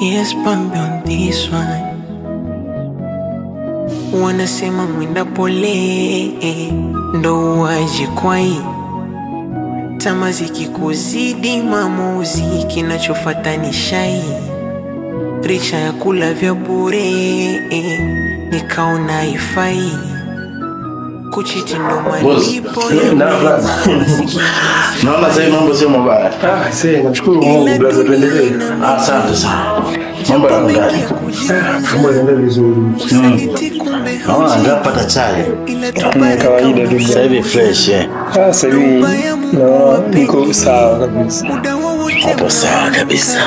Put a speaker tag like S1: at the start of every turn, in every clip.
S1: Yes, Bambi on this one. Wanasema mwenda pole ndo waji kwa hii. Tama zikikuzidi maamuzi, kinachofuata ni shai. Richa ya kula vya bure nikaona haifai. Kuchiti ndo malipo
S2: naona sasa mambo sio mabaya.
S3: Sasa nashukuru Mungu brother, tuendelee.
S2: Asante sana. Mambo yanaendelea.
S3: Mambo yanaendelea vizuri.
S2: Naona ngapata chai.
S3: Kama kawaida tu.
S2: Sasa hivi fresh
S3: Sasa hivi niko sawa kabisa.
S2: hapo sawa kabisa.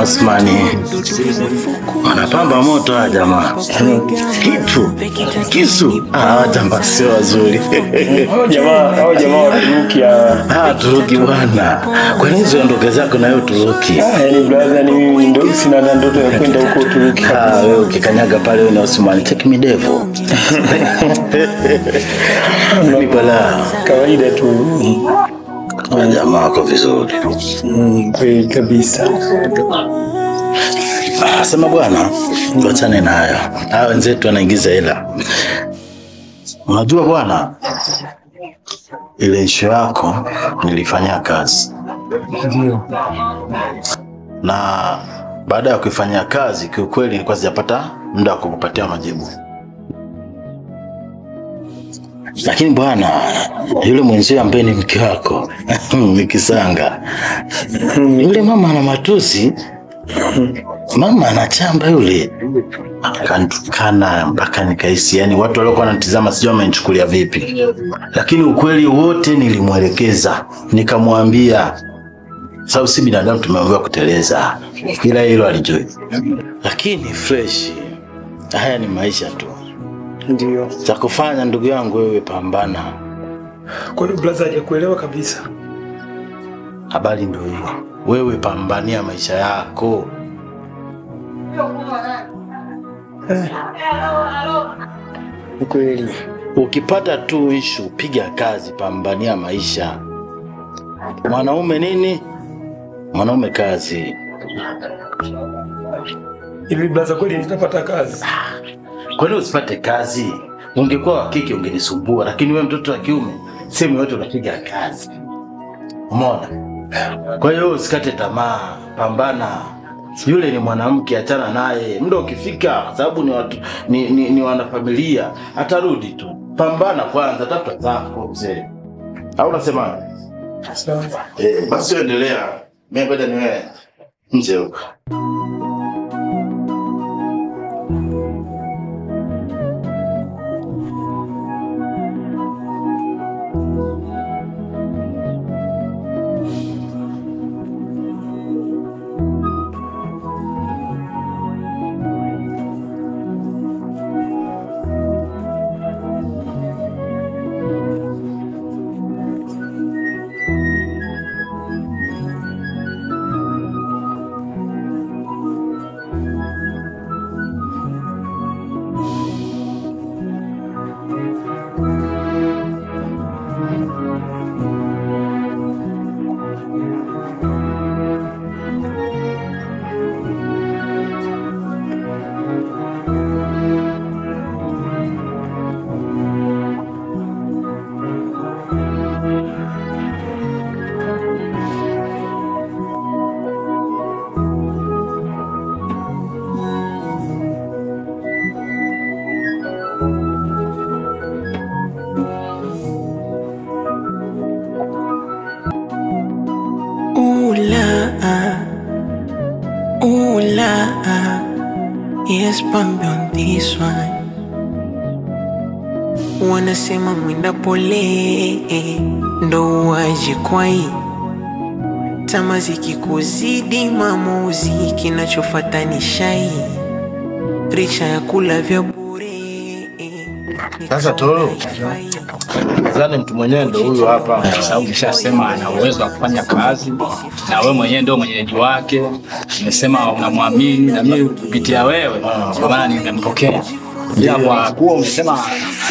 S2: Osmani wanapamba moto hawa jamaa. Kisu jamaa sio wazuri.
S3: Hao jamaa wa Turuki
S2: Turuki bwana. Kwa nini ziondoke zako na hiyo Turuki?
S3: Yaani brother, ni mimi ndo sina ndoto ya kwenda huko Turuki.
S2: Wewe ukikanyaga pale wewe na Osmani take me devil. Ni bala
S3: Kawaida tu.
S2: Jamaa wako vizuri.
S3: Kweli kabisa.
S2: Sema bwana, tuachane na hayo. Hao wenzetu wanaingiza hela. Unajua bwana, ile issue yako nilifanyia kazi.
S3: Ndio.
S2: Na baada ya kuifanyia kazi, kiukweli nilikuwa sijapata muda wa kukupatia majibu. Lakini bwana, yule mwenzio ambaye ni mke wako, Nikisanga. Yule mama ana matusi. Mama anachamba yule. Akanitukana mpaka nikahisi yani watu waliokuwa wanatizama sijui wamenichukulia vipi. Lakini ukweli wote nilimwelekeza, nikamwambia sababu si binadamu tumeambiwa kuteleza. Ila hilo alijui. Lakini fresh. Haya ni maisha tu.
S3: Ndio.
S2: Cha kufanya ndugu yangu wewe pambana.
S3: Kwa hiyo brother hajakuelewa kabisa.
S2: Habari ndio hiyo. Wewe pambania maisha yako.
S3: Kweli.
S2: Ukipata tu issue piga kazi, pambania maisha. Mwanaume nini? Mwanaume kazi.
S3: Hivi brother kweli nitapata kazi?
S2: Kwa nini usipate kazi? Ungekuwa wa kike ungenisumbua, lakini wewe mtoto wa kiume sema wote unapiga kazi. Umeona? Kwa hiyo usikate tamaa, pambana. Yule ni mwanamke, achana naye. Muda ukifika sababu ni watu ni wanafamilia, atarudi tu. Pambana kwanza, tafuta zako mzee. Au unasema?
S3: Sawa.
S2: Basi endelea. Mimi bado ni wewe. Nje huko.
S1: Yes, Bambi on this one. Wanasema mwenda pole ndo waji kwa hii. Tama zikikuzidi maamuzi, kinachofuata ni shai. Richa ya kula vya bure.
S2: Sasa Tolo, zani mtu mwenyewe ndo huyo hapa.
S4: Sababu nishasema ana uwezo wa kufanya kazi na wewe mwenyewe ndio mwenyeji wake. Nimesema unamwamini na mimi kupitia wewe kwa maana nimempokea. Bila kwa kuwa umesema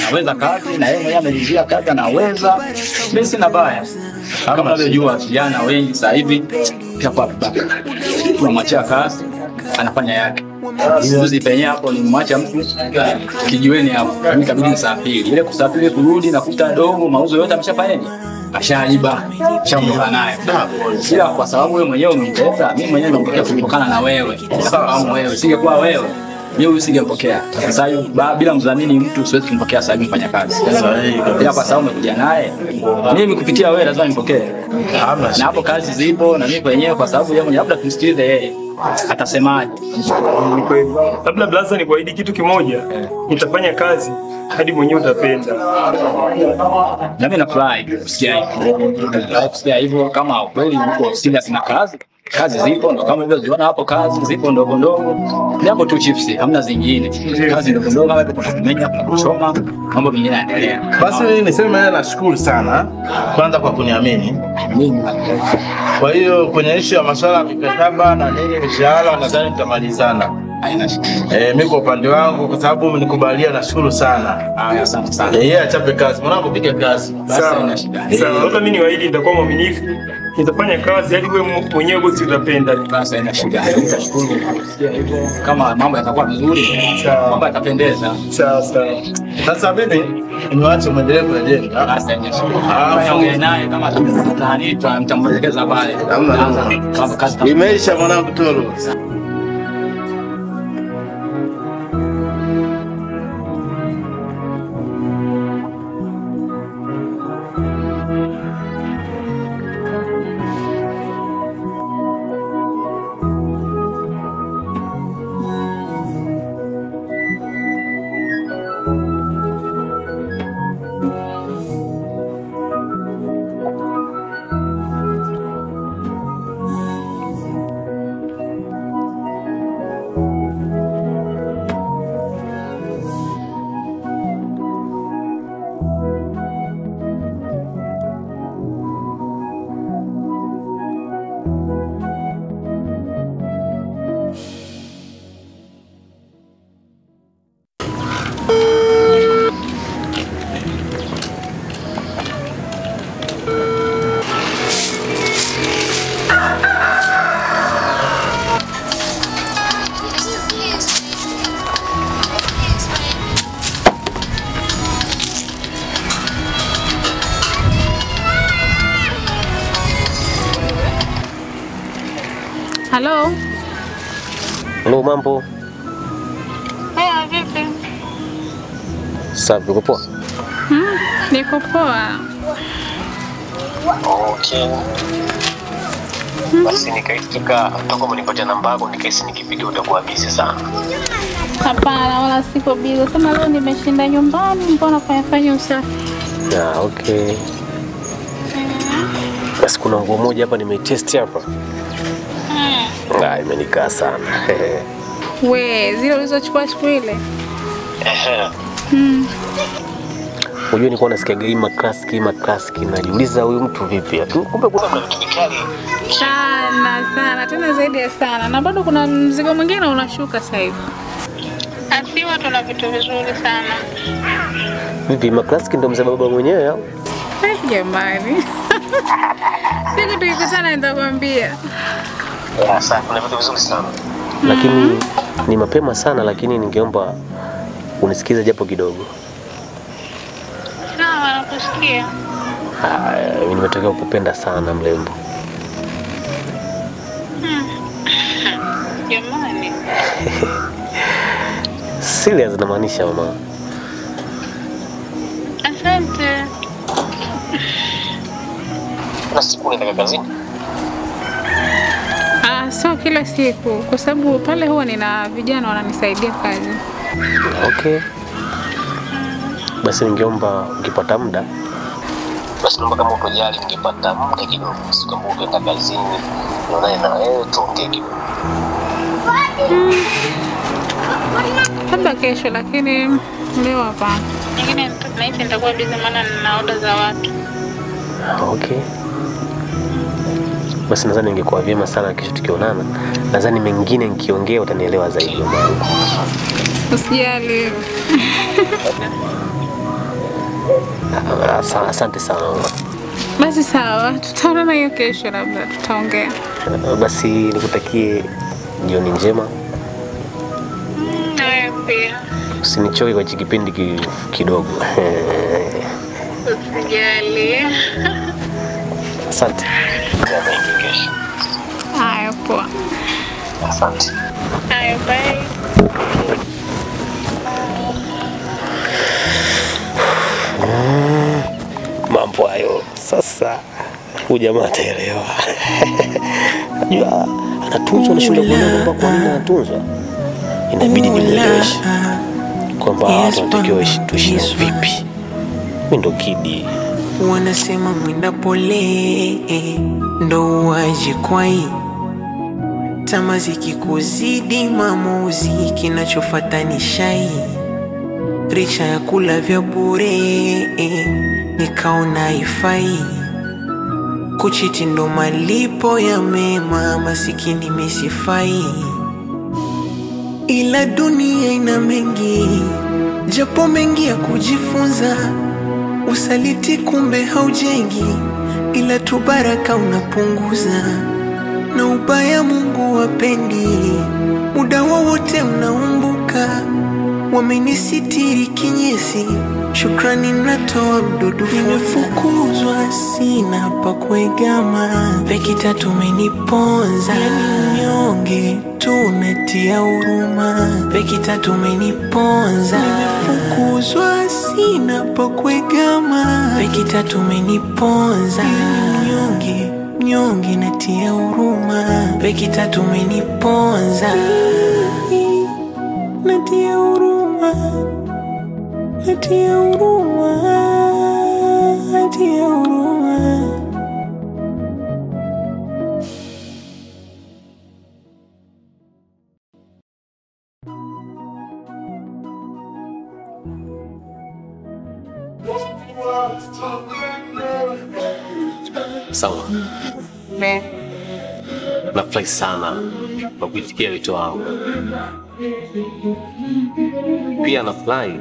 S4: anaweza kazi na yeye mwenyewe amejilia kazi anaweza. Mimi sina baya. Kama unavyojua vijana wengi sasa hivi pia kwa vibaka. Tunamwachia kazi, anafanya yake. Hizi penye hapo ni mwacha mtu kijiweni hapo. Mimi kabidi nisafiri. Ile kusafiri kurudi nakuta dogo mauzo yote ameshafanyaje? Ashaiba. Shaondoka naye. Ila kwa sababu wewe mwenyewe umemleta, mimi mwenyewe nimepokea kutokana na wewe. Sababu wewe singekuwa wewe mimi usingempokea. Sasa hiyo bila mdhamini mtu siwezi kumpokea sasa hivi mfanya kazi. Ila kwa sababu umekuja naye, mimi kupitia wewe lazima nimpokee. Na hapo kazi zipo na mimi mwenyewe kwa sababu yeye mwenyewe labda tumsikilize yeye. Atasemaje?
S3: Labda blaza ni kuahidi kitu kimoja. Nitafanya kazi hadi mwenyewe utapenda.
S4: Na mimi nafurahi kusikia hivyo kama kweli uko serious na kazi. Kazi zipo ndo kama hivyo unaona hapo kazi zipo ndogo ndogo. Ni hapo tu chips, hamna zingine. Kazi ndogo ndogo kama kuna kumenya, kuna kuchoma, mambo mengine yanaendelea.
S2: Basi mimi niseme nashukuru sana kwanza kwa kuniamini. Kwa hiyo kwenye issue ya masuala ya mikataba na nini mishahara nadhani tutamalizana.
S4: Haina shida.
S2: Mimi kwa upande wangu kwa sababu umenikubalia nashukuru sana.
S4: Asante sana.
S2: Yeye achape kazi, mwanangu piga kazi.
S3: Sawa, haina shida. Sawa, labda mimi niwaahidi nitakuwa mwaminifu. Nitafanya kazi hadi wewe mwenyewe bosi utapenda.
S4: Basi haina shida. Nitashukuru kusikia hivyo. Kama mambo yatakuwa vizuri, mambo yatapendeza.
S3: Sawa sawa.
S2: Sasa mimi niwaache muendelee kujenga.
S4: Basi haina shida. Ongea naye kama tutahani tutamwelekeza pale. Kama kazi
S2: imeisha mwanangu Tolo.
S5: Hello.
S6: Hello, mambo.
S5: Vipi?
S6: Safi, uko poa?
S5: Niko poa.
S6: Okay. Basi nikaitika toka mnipatia namba yako nikaisi nikipiga utakuwa busy sana.
S5: Hapana, wala siko busy. Sema leo nimeshinda nyumbani, mbona fanya usafi?
S6: Okay. Basi kuna nguo moja hapa nimeitest hapa. Imenikaa sana.
S5: We, zile ulizochukua siku ile?
S6: Unajua nilikuwa nasikia gari classic najiuliza huyu mtu vipi? Kumbe kuna vitu vikali.
S5: Sana, tena zaidi ya sana. Na bado kuna mzigo mwingine unashuka sasa hivi. Asiwa tuna vitu vizuri sana.
S6: Vipi, classic ndio mzee baba mwenyewe au?
S5: Jamani. Siku tukikutana nitakwambia.
S6: Sasa kuna vitu vizuri sana. Lakini ni mapema sana, lakini ningeomba unisikize japo kidogo.
S5: Sawa, nakusikia.
S6: Mimi nimetaka kukupenda sana mlembo.
S5: Jamani.
S6: Serious namaanisha mama.
S5: Asante.
S6: Kuna siku nenda kazini?
S5: So kila siku kwa sababu pale huwa nina vijana wananisaidia kazi.
S6: Okay. Basi ningeomba ukipata muda. Basi naomba kama utojali ningepata muda kidogo siku ambayo unaenda kazini. Unaona na wewe tuongee kidogo.
S5: Labda kesho lakini leo hapa. Nyingine nahisi nitakuwa busy maana nina order za watu.
S6: Okay. Basi nadhani ingekuwa vyema sana kesho tukionana. Nadhani mengine nikiongea utanielewa zaidi mama.
S5: Usijali.
S6: Asante sana mama.
S5: Basi sawa, tutaonana hiyo kesho labda tutaongea.
S6: Basi nikutakie jioni njema.
S5: Nawe pia.
S6: Usinichoke kwa kipindi kidogo.
S5: Usijali.
S6: Asante.
S5: Haya poa.
S6: Asante.
S5: Haya bye.
S6: Mambo hayo sasa huyu jamaa ataelewa. Unajua anatunzwa na shule kwamba kwa nini anatunzwa? Inabidi nimueleweshe kwamba watu wanatakiwa tuishi vipi. Mimi ndo kidi.
S1: Wanasema mwenda pole ndo waje kwai. Tama zikikuzidi maamuzi kinachofuata ni shai. Richa ya kula vya bure nikaona haifai. Kuchiti ndo malipo ya mema, masikini misifai. Ila dunia ina mengi, japo mengi ya kujifunza. Usaliti kumbe haujengi, ila tu baraka unapunguza. Na ubaya Mungu wapendi, muda wowote unaumbuka. Wamenisitiri kinyesi, shukrani natoa mdudu. Nimefukuzwa sina pa kuegama, peki tatu umeniponza. Yani mnyonge tunatia huruma, peki tatu umeniponza. Nimefukuzwa sina pa kuegama, peki tatu umeniponza. Yani mnyonge natia huruma, peki tatu umeniponza. Natia huruma, natia huruma, natia huruma.
S6: Sawa. Nafurahi sana kwa kuitikia wito wangu. Pia nafurahi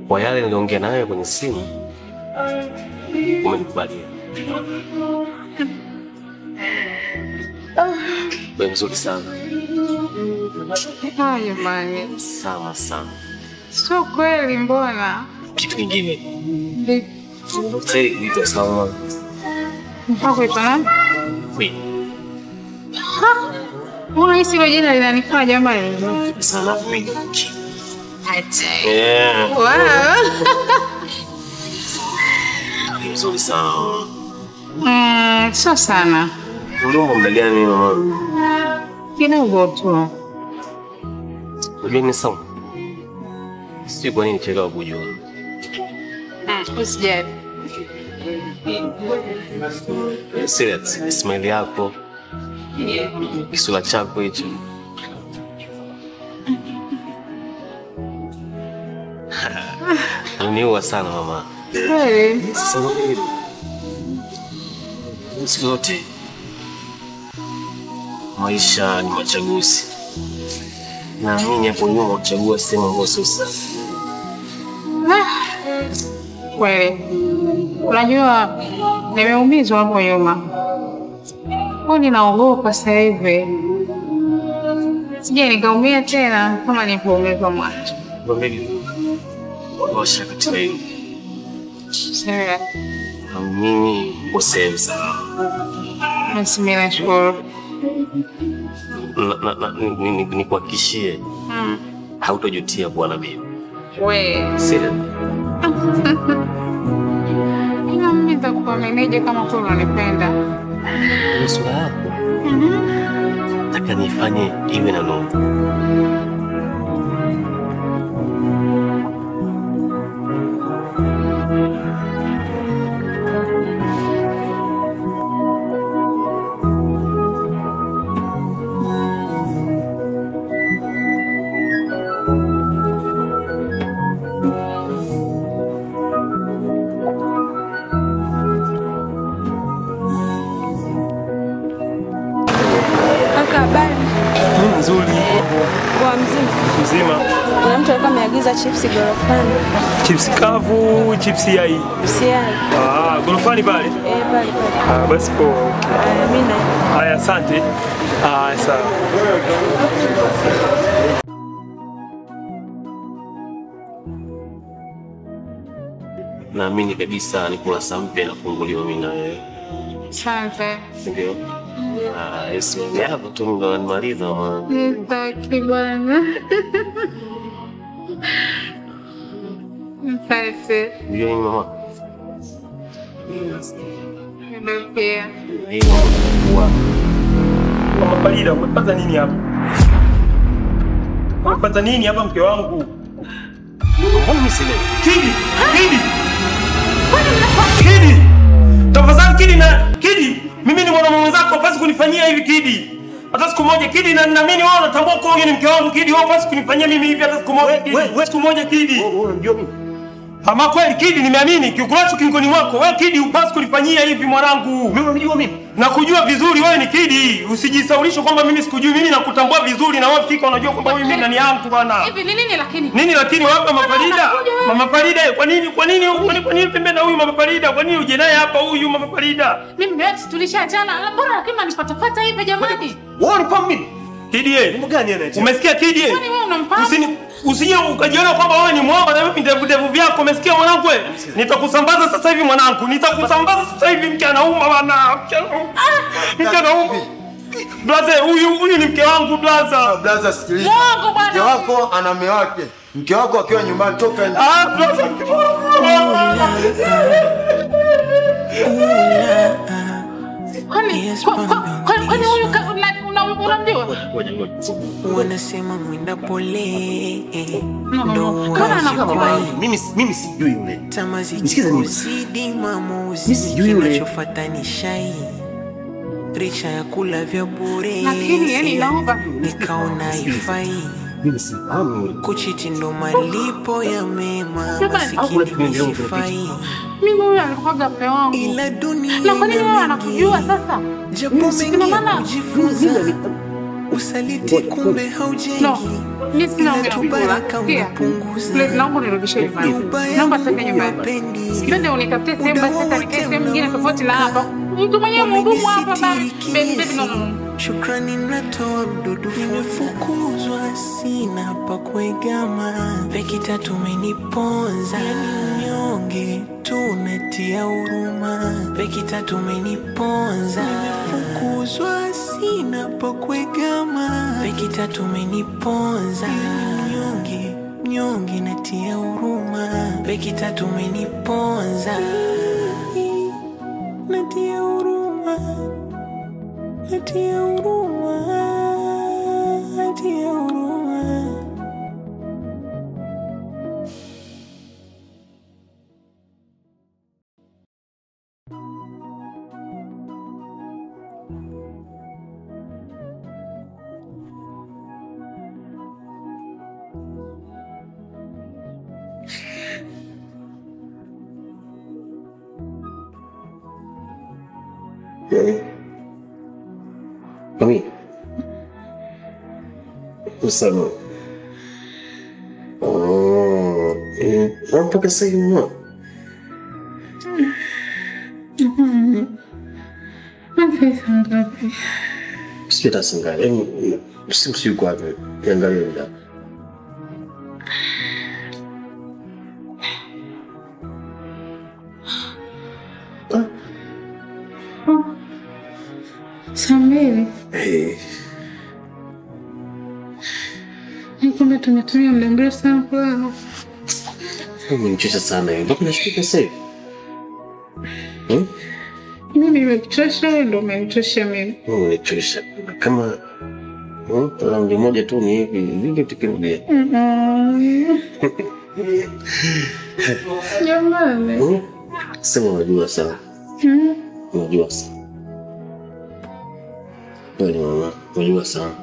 S6: kwa yale niliongea nawe kwenye simu. Umenikubalia. Wewe mzuri sana.
S5: Haya mani.
S6: Sana sana.
S5: Sio kweli mbona?
S6: Kitu kingine. Sasa ndio sawa.
S5: Mpaka ipana?
S6: Mimi.
S5: Unahisi hilo jina linanifaa jamani?
S6: Sana mimi.
S5: Acha.
S6: Yeah.
S5: Wow.
S6: Mzuri sana.
S5: Sio sana.
S6: Ndio muda gani mama?
S5: Kidogo tu.
S6: Unajua ni sawa. Sio kwa nini chelewa kujua.
S5: Usijali.
S6: Serious, smile yako. Kisura chako hicho. Uniua sana mama.
S5: Kweli?
S6: Sasa hivi. Siku zote maisha ni machaguzi. Na mimi hapo nyuma kuchagua sehemu ambayo sio sawa.
S5: Kweli. Unajua nimeumizwa hapo nyuma. Kwa ninaogopa sasa hivi. Sije nikaumia tena kama nilipoumizwa mwanzo.
S6: Mimi washa katika hiyo.
S5: Sawa.
S6: Mimi uko sawa.
S5: Mimi nashukuru.
S6: Nikuhakikishie hautojutia kuwa na mimi.
S5: Wewe.
S6: Serious.
S5: Mimi nitakuwa meneja kama kweli unanipenda.
S6: Sura yako. Nataka nifanye iwe na nuru.
S3: nzuri.
S7: Kwa mzima.
S3: Mzima.
S7: Kuna mtu alikuwa ameagiza chips gorofani.
S3: Chips kavu, chips yai.
S7: Usiai.
S3: Gorofani pale?
S7: Pale.
S3: Basi poa.
S7: Mimi na.
S3: Haya, asante. Sawa.
S6: Naamini kabisa ni kurasa mpya inafunguliwa mimi na wewe.
S5: Asante.
S6: Ndio. Yesu yako tu ndo nimaliza mama.
S5: Nitaki bwana. Asante.
S6: Ndio mama.
S5: Ndio pia.
S3: Mama Farida, umepata nini hapa? Umepata nini hapa mke wangu?
S6: Mbona mimi sile?
S3: Kidi! Tafadhali Kidi! Mimi ni mwana mwenzako, hupaswi kunifanyia hivi Kidi. Hata siku moja Kidi, na naamini wewe unatambua kwa wewe ni mke wangu Kidi, wewe hupaswi kunifanyia mimi hivi hata siku moja Kidi. Wewe siku moja Kidi.
S6: Wewe unajua mimi?
S3: Ama kweli Kidi, nimeamini kiukulacho kingoni mwako. Wewe Kidi hupaswi kunifanyia hivi mwanangu.
S6: Mimi unajua mimi?
S3: Nakujua vizuri wewe ni Kidi. Usijisaulishe kwamba mimi sikujui. Mimi nakutambua vizuri na wewe fika unajua kwamba wewe mimi ndani yangu bwana.
S5: Hivi ni nini lakini?
S3: Nini lakini wapi Mama Farida? Mama Farida, kwa nini pembe na huyu Mama Farida? Kwa nini uje naye hapa huyu Mama Farida?
S5: Mimi wewe tulishaachana. Mbona lakini manipata hivi jamani?
S3: Wewe unifahamu mimi? Kidi
S6: Mambo gani anaita?
S3: umesikia Kidi
S5: Kwani wewe unamfahamu?
S3: Usije ukajiona kwamba wewe ni mwamba na mimi ndevu vyako. Umesikia mwanangu wewe? Nitakusambaza sasa hivi mwanangu. Nitakusambaza sasa hivi mke anauma bana. Mke anauma. Blaze, huyu ni mke wangu blaza.
S8: Blaza sikiliza.
S5: Mungu bwana.
S8: Mke wako ana mume wake. Mke wako akiwa nyumbani toka nje.
S3: Blaza.
S5: Kwani huyu unamjua?
S1: Wanasema mwenda pole.
S6: Mimi sijui yule.
S1: Nisikize mimi. Mimi
S6: sijui yule.
S1: Kinachofuata ni shai. Richa ya kula vya bure.
S5: Lakini yani naomba
S1: nikaona haifai.
S6: Mimi sifahamu.
S1: Kuchiti ndo malipo ya mema.
S5: Masikini
S1: nisifai.
S5: mimi huyu alikuwa mume wangu.
S1: Ila dunia
S5: Na kwa nini wewe anakujua sasa?
S1: Japo mengi kujifunza. Usaliti kumbe haujengi.
S5: No, mimi sina ubaraka unapunguza. Please naomba nirudishe nyumbani. Naomba tena nyumbani. Twende unitafutie sehemu basi hata nikae sehemu nyingine tofauti na hapa. Mtu mwenyewe mhudumu hapa bali. Baby no.
S1: Shukrani natoa mdudu nimefukuzwa sina pa kuegama. Wiki tatu umeniponza nyonge tunatia huruma. Wiki tatu umeniponza nimefukuzwa sina pa kuegama. Wiki tatu umeniponza nyonge natia huruma. Wiki tatu umeniponza natia huruma. Natia huruma.
S6: Mami. Usano. Mpaka sasa hivi mwa. Sipita sangari. Usimsi yuko wapi? Niangalie muda.
S5: Samiri. Kumbe tumetumia muda mrefu sana kulala.
S6: Umenichosha sana hiyo. Mbona unashika sasa hivi?
S5: Mimi nimekuchosha, ndio umenichosha mimi.
S6: Umenichosha. Kama rangi moja tu ni hivi, vingi tukirudia.
S5: Jamani.
S6: Sema unajua sana. Unajua sana. Unajua sana.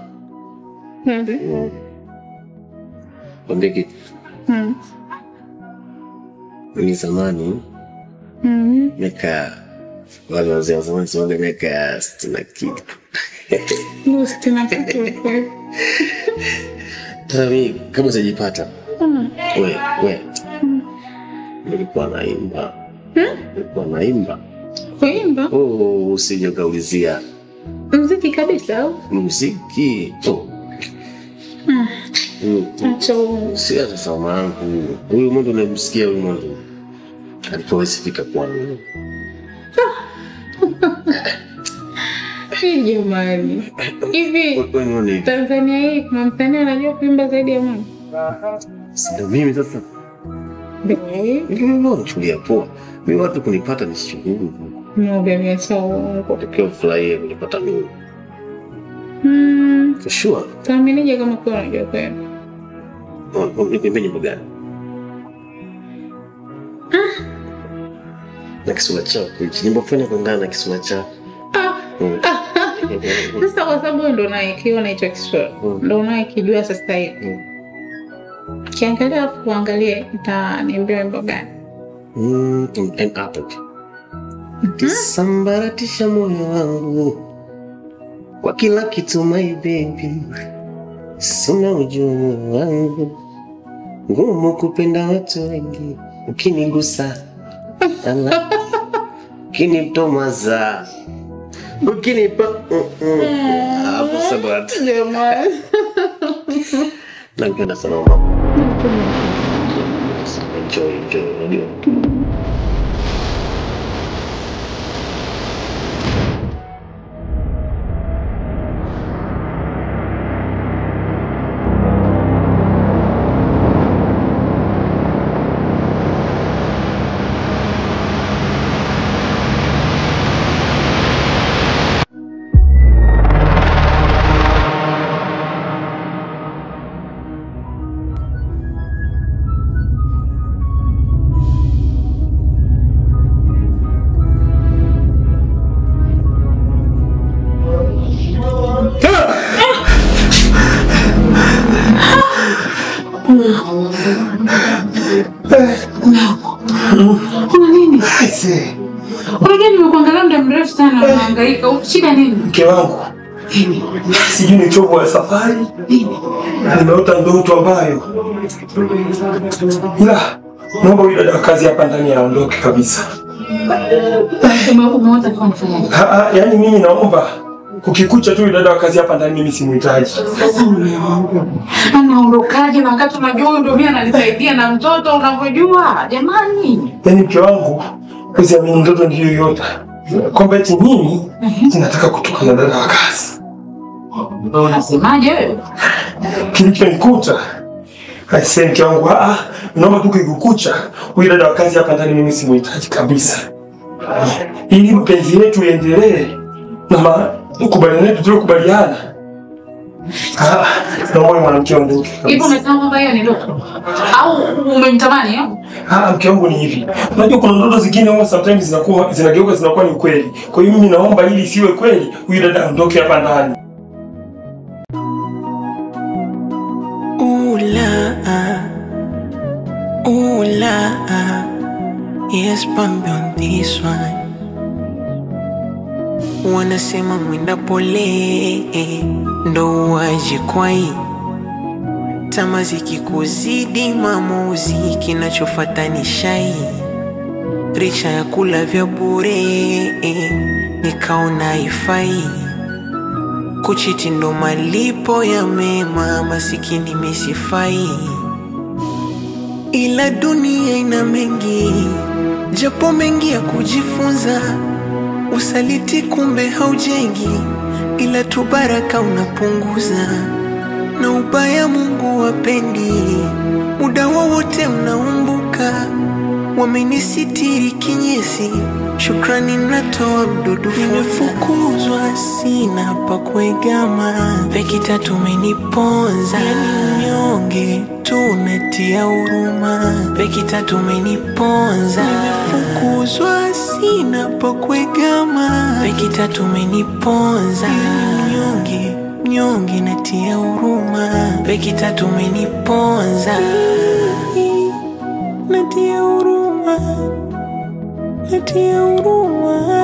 S6: Kwambie kitu. Ni zamani. Miaka wale wazee wa zamani miaka 60 na kitu.
S5: Nusu tena kitu.
S6: Tami, kama sijipata. We. Nilikuwa naimba. Nilikuwa naimba.
S5: Kuimba?
S6: Usije kaulizia.
S5: Muziki kabisa au?
S6: Muziki.
S5: Acho.
S6: Sia sasa wangu. Huyu mtu unamsikia huyu mtu. Alipoweza fika kwangu.
S5: Jamani. Hivi Tanzania hii kuna msanii anajua kuimba zaidi ya mimi?
S6: Sio mimi sasa. Mimi tulia poa. Mimi watu kunipata ni shughuli.
S5: No baby, so
S6: Kwa fly kunipata mimi. For sure.
S5: Taminije kama kwa unajua kweli.
S6: Nipe nyimbo gani? Na kisura chao. Nyimbo fanya kuendana na kisura chao.
S5: Sasa kwa sababu ndo naikiona hicho kisura. Ndo unaikijua sasa hivi. Kiangalia afu kuangalie niambie wimbo gani.
S6: And apple. Sambaratisha moyo wangu kwa kila kitu my baby. Sina ujua wangu ngumu kupenda watu wengi. Ukinigusa ukinitomaza ukinipa hapo sabati.
S5: Jamani.
S6: Nampenda sana mama. Enjoy.
S5: Kuna nini? Unajua nimekuangalia muda mrefu sana unahangaika. Shida nini?
S3: Mke wangu. Sijui ni chovu ya safari. Nimeota ndoto ambayo. Ila naomba yule dada kazi hapa ndani aondoke kabisa.
S5: Umeota kwa mfano.
S3: Yaani mimi naomba kukikucha tu yule dada kazi hapa ndani mimi simuhitaji.
S5: Sasa anaondokaje na wakati unajua ndio mimi ananisaidia na mtoto unavyojua? Jamani.
S3: Yaani mke wangu usiamini mtoto ndio yote. Kwamba eti mimi nataka kutoka na dada wa kazi.
S5: Wewe unasemaje wewe?
S3: Kilichonikuta. Aisee mke wangu naomba tu kukikucha huyu dada wa kazi hapa ndani mimi simuhitaji kabisa. Ili mapenzi yetu yaendelee na ukubaliane yetu tulikubaliana. Naomba mwanamke aondoke.
S5: Hivi umesema kwamba hiyo ni ndoto? Au umemtamani au?
S3: Mke wangu ni hivi. Unajua kuna ndoto zingine huwa sometimes zinakuwa ni kweli. Kwa hiyo mimi naomba ili isiwe kweli, huyu dada aondoke hapa ndani.
S1: Yes, bambi on this one. Wanasema mwenda pole ndo waje kwai. Tama zikikuzidi maamuzi kinachofuata ni shai. Richa ya kula vya bure nikaona haifai. Kuchiti ndo malipo ya mema, masikini misifai. Ila dunia ina mengi, japo mengi ya kujifunza. Usaliti kumbe haujengi, ila tu baraka unapunguza. Na ubaya Mungu wapendi, muda wowote unaumbuka. Wamenisitiri kinyesi, shukrani natoa mdudu. Nimefukuzwa sina pa kuegama, peki tatu umeniponza. Yani mnyonge tunatia huruma, peki tatu umeniponza. Nimefukuzwa sina pa kuegama, peki tatu umeniponza. Yani mnyonge natia huruma, peki tatu umeniponza. Natia huruma, natia huruma.